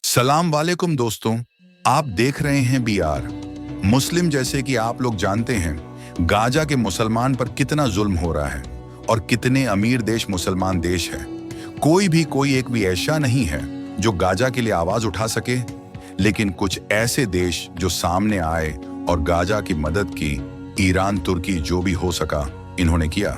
सलाम वालेकुम दोस्तों, आप देख रहे हैं BR मुस्लिम। जैसे कि आप लोग जानते हैं, गाजा के मुसलमान पर कितना जुल्म हो रहा है और कितने अमीर देश मुसलमान देश हैं। कोई एक भी ऐसा नहीं है जो गाजा के लिए आवाज उठा सके, लेकिन कुछ ऐसे देश जो सामने आए और गाजा की मदद की। ईरान, तुर्की, जो भी हो सका इन्होंने किया।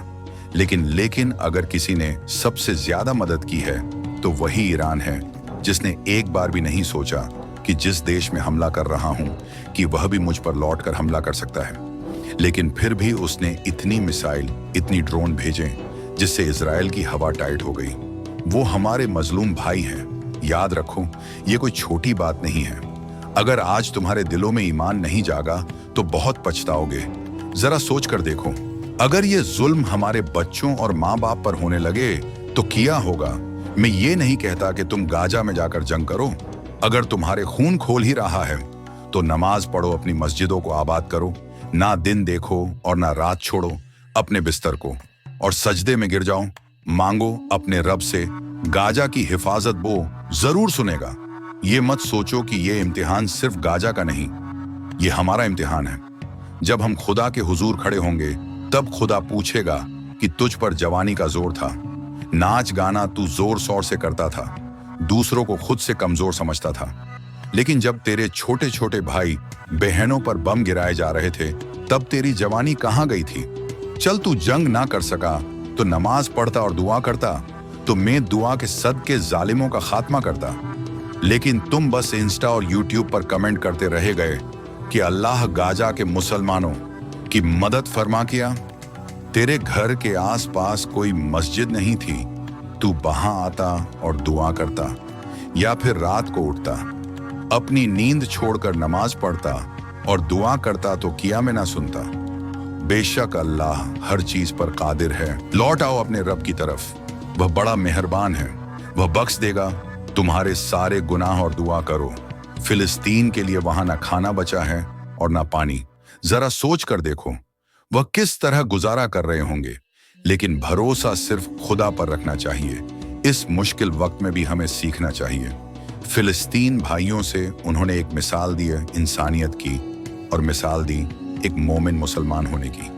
लेकिन अगर किसी ने सबसे ज्यादा मदद की है तो वही ईरान है, जिसने एक बार भी नहीं सोचा कि जिस देश में हमला कर रहा हूं कि वह भी मुझ पर लौटकर हमला कर सकता है। लेकिन फिर भी उसने इतनी मिसाइल, इतनी ड्रोन भेजे जिससे इजराइल की हवा टाइट हो गई। वो हमारे मजलूम भाई हैं। याद रखो, ये कोई छोटी बात नहीं है। अगर आज तुम्हारे दिलों में ईमान नहीं जागा तो बहुत पछताओगे। जरा सोच कर देखो, अगर ये जुल्म हमारे बच्चों और माँ बाप पर होने लगे तो क्या होगा। मैं ये नहीं कहता कि तुम गाजा में जाकर जंग करो। अगर तुम्हारे खून खोल ही रहा है तो नमाज पढ़ो, अपनी मस्जिदों को आबाद करो, ना दिन देखो और ना रात छोड़ो अपने बिस्तर को, और सजदे में गिर जाओ, मांगो अपने रब से। गाजा की हिफाजत वो जरूर सुनेगा। ये मत सोचो कि ये इम्तिहान सिर्फ गाजा का नहीं, ये हमारा इम्तिहान है। जब हम खुदा के हुजूर खड़े होंगे तब खुदा पूछेगा कि तुझ पर जवानी का जोर था, नाच गाना तू जोर शोर से करता था, दूसरों को खुद से कमजोर समझता था। लेकिन जब तेरे छोटे छोटे भाई बहनों पर बम गिराए जा रहे थे तब तेरी जवानी कहाँ गई थी। चल, तू जंग ना कर सका तो नमाज पढ़ता और दुआ करता, तो मैं दुआ के सदके जालिमों का खात्मा करता। लेकिन तुम बस इंस्टा और यूट्यूब पर कमेंट करते रह गए कि अल्लाह गाजा के मुसलमानों की मदद फरमा किया। तेरे घर के आसपास कोई मस्जिद नहीं थी, तू वहां आता और दुआ करता, या फिर रात को उठता, अपनी नींद छोड़कर नमाज पढ़ता और दुआ करता, तो किया में ना सुनता। बेशक अल्लाह हर चीज पर कादिर है। लौट आओ अपने रब की तरफ, वह बड़ा मेहरबान है, वह बख्श देगा तुम्हारे सारे गुनाह। और दुआ करो, फिलिस्तीन के लिए वहां ना खाना बचा है और ना पानी। जरा सोच कर देखो वह किस तरह गुजारा कर रहे होंगे। लेकिन भरोसा सिर्फ खुदा पर रखना चाहिए। इस मुश्किल वक्त में भी हमें सीखना चाहिए। फिलिस्तीन भाइयों से उन्होंने एक मिसाल दी है इंसानियत की, और मिसाल दी एक मोमिन मुसलमान होने की।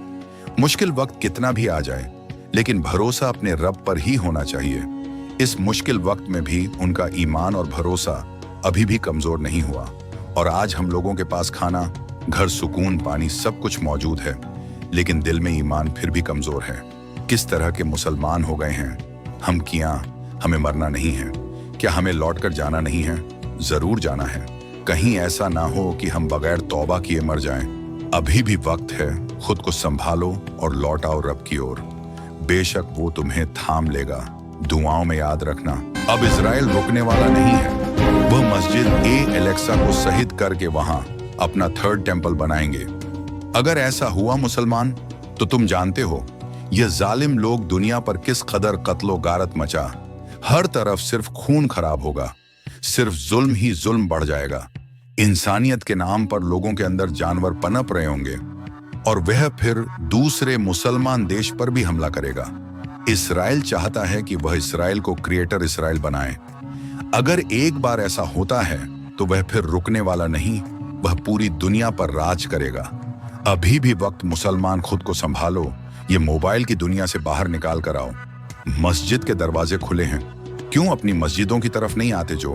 मुश्किल वक्त कितना भी आ जाए, लेकिन भरोसा अपने रब पर ही होना चाहिए। इस मुश्किल वक्त में भी उनका ईमान और भरोसा अभी भी कमजोर नहीं हुआ। और आज हम लोगों के पास खाना, घर, सुकून, पानी सब कुछ मौजूद है, लेकिन दिल में ईमान फिर भी कमजोर है। किस तरह के मुसलमान हो गए हैं हम। क्या हमें मरना नहीं है? क्या हमें लौटकर जाना नहीं है? जरूर जाना है। कहीं ऐसा ना हो कि हम बगैर तौबा किए मर जाएं। अभी भी वक्त है, खुद को संभालो और लौट आओ रब की ओर। बेशक वो तुम्हें थाम लेगा। दुआओं में याद रखना, अब इजराइल रुकने वाला नहीं है। वह मस्जिद एलेक्सा को शहीद करके वहां अपना थर्ड टेंपल बनाएंगे। अगर ऐसा हुआ मुसलमान, तो तुम जानते हो ये जालिम लोग दुनिया पर किस कदर कत्लो गारत मचा। हर तरफ सिर्फ खून खराब होगा, सिर्फ जुल्म ही जुल्म बढ़ जाएगा। इंसानियत के नाम पर लोगों के अंदर जानवर पनप रहे होंगे, और वह फिर दूसरे मुसलमान देश पर भी हमला करेगा। इस्राएल चाहता है कि वह इस्राएल को क्रिएटर इस्राएल बनाए। अगर एक बार ऐसा होता है तो वह फिर रुकने वाला नहीं, वह पूरी दुनिया पर राज करेगा। अभी भी वक्त, मुसलमान खुद को संभालो। ये मोबाइल की दुनिया से बाहर निकाल कर आओ। मस्जिद के दरवाजे खुले हैं, क्यों अपनी मस्जिदों की तरफ नहीं आते जो